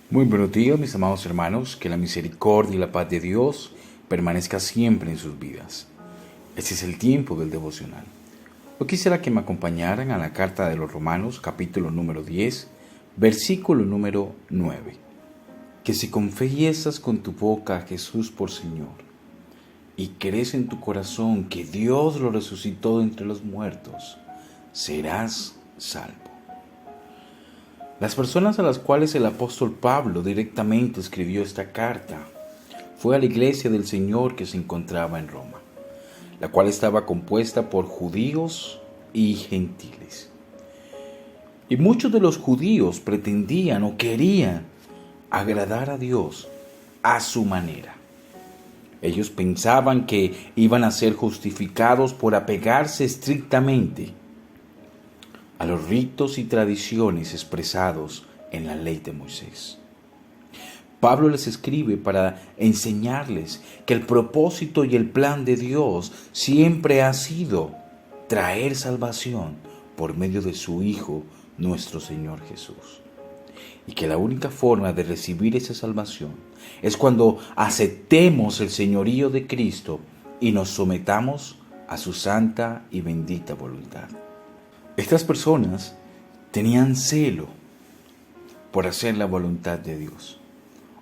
Muy buenos días, mis amados hermanos, que la misericordia y la paz de Dios permanezca siempre en sus vidas. Este es el tiempo del devocional. Hoy quisiera que me acompañaran a la carta de los Romanos, capítulo número 10, versículo número 9. Que si confiesas con tu boca a Jesús por Señor y crees en tu corazón que Dios lo resucitó de entre los muertos, serás salvo. Las personas a las cuales el apóstol Pablo directamente escribió esta carta fue a la iglesia del Señor que se encontraba en Roma, la cual estaba compuesta por judíos y gentiles. Y muchos de los judíos pretendían o querían agradar a Dios a su manera. Ellos pensaban que iban a ser justificados por apegarse estrictamente a los ritos y tradiciones expresados en la ley de Moisés. Pablo les escribe para enseñarles que el propósito y el plan de Dios siempre ha sido traer salvación por medio de su Hijo, nuestro Señor Jesús. Y que la única forma de recibir esa salvación es cuando aceptemos el señorío de Cristo y nos sometamos a su santa y bendita voluntad. Estas personas tenían celo por hacer la voluntad de Dios.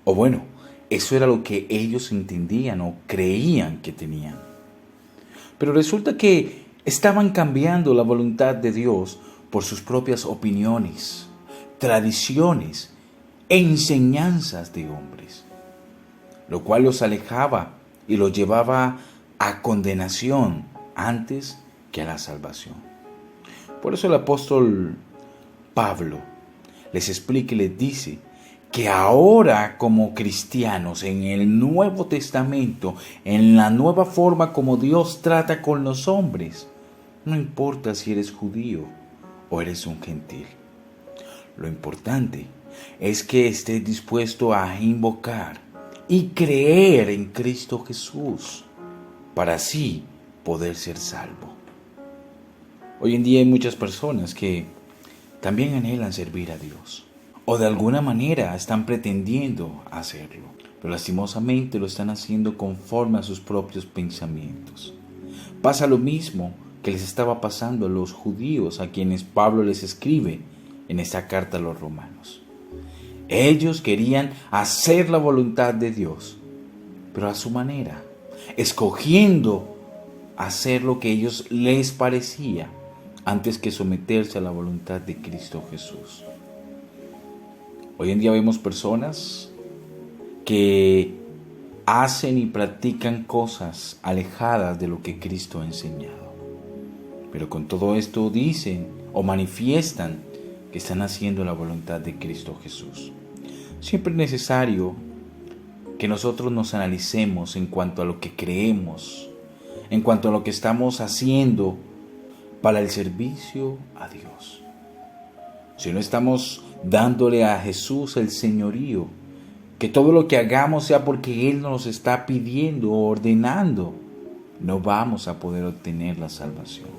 O bueno, eso era lo que ellos entendían o creían que tenían. Pero resulta que estaban cambiando la voluntad de Dios por sus propias opiniones, tradiciones e enseñanzas de hombres, lo cual los alejaba y los llevaba a condenación antes que a la salvación. Por eso el apóstol Pablo les explica y les dice que ahora como cristianos en el Nuevo Testamento, en la nueva forma como Dios trata con los hombres, no importa si eres judío o eres un gentil. Lo importante es que estés dispuesto a invocar y creer en Cristo Jesús para así poder ser salvo. Hoy en día hay muchas personas que también anhelan servir a Dios o de alguna manera están pretendiendo hacerlo, pero lastimosamente lo están haciendo conforme a sus propios pensamientos. Pasa lo mismo que les estaba pasando a los judíos a quienes Pablo les escribe en esta carta a los romanos. Ellos querían hacer la voluntad de Dios, pero a su manera, escogiendo hacer lo que a ellos les parecía antes que someterse a la voluntad de Cristo Jesús. Hoy en día vemos personas que hacen y practican cosas alejadas de lo que Cristo ha enseñado. Pero con todo esto dicen o manifiestan que están haciendo la voluntad de Cristo Jesús. Siempre es necesario que nosotros nos analicemos en cuanto a lo que creemos, en cuanto a lo que estamos haciendo para el servicio a Dios. Si no estamos dándole a Jesús el señorío, que todo lo que hagamos sea porque Él nos está pidiendo o ordenando, no vamos a poder obtener la salvación.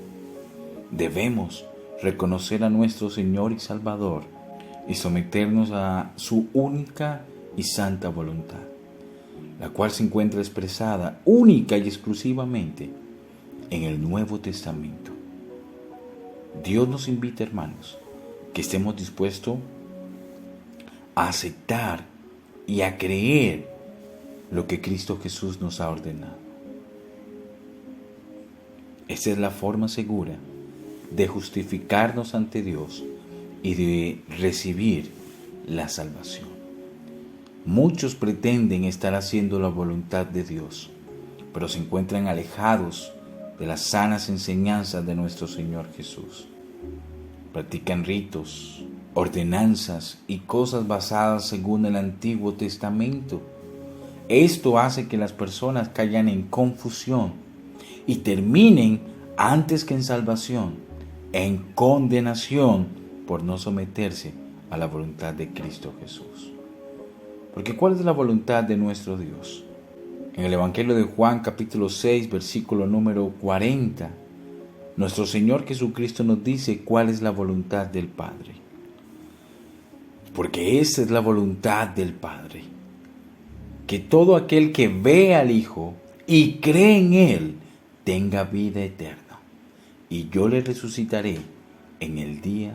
Debemos reconocer a nuestro Señor y Salvador y someternos a su única y santa voluntad, la cual se encuentra expresada única y exclusivamente en el Nuevo Testamento. Dios nos invita, hermanos, que estemos dispuestos a aceptar y a creer lo que Cristo Jesús nos ha ordenado. Esta es la forma segura de justificarnos ante Dios y de recibir la salvación. Muchos pretenden estar haciendo la voluntad de Dios, pero se encuentran alejados de las sanas enseñanzas de nuestro Señor Jesús. Practican ritos, ordenanzas y cosas basadas según el Antiguo Testamento. Esto hace que las personas caigan en confusión y terminen antes que en salvación, en condenación por no someterse a la voluntad de Cristo Jesús. Porque ¿cuál es la voluntad de nuestro Dios? En el Evangelio de Juan capítulo 6, versículo número 40, nuestro Señor Jesucristo nos dice cuál es la voluntad del Padre. porque esa es la voluntad del Padre, que todo aquel que ve al Hijo y cree en Él tenga vida eterna, y yo le resucitaré en el día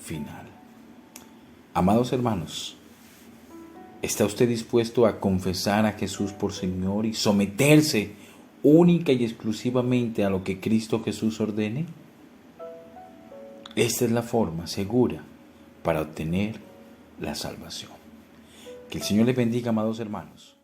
final. Amados hermanos, ¿está usted dispuesto a confesar a Jesús por Señor y someterse única y exclusivamente a lo que Cristo Jesús ordene? Esta es la forma segura para obtener la salvación. Que el Señor les bendiga, amados hermanos.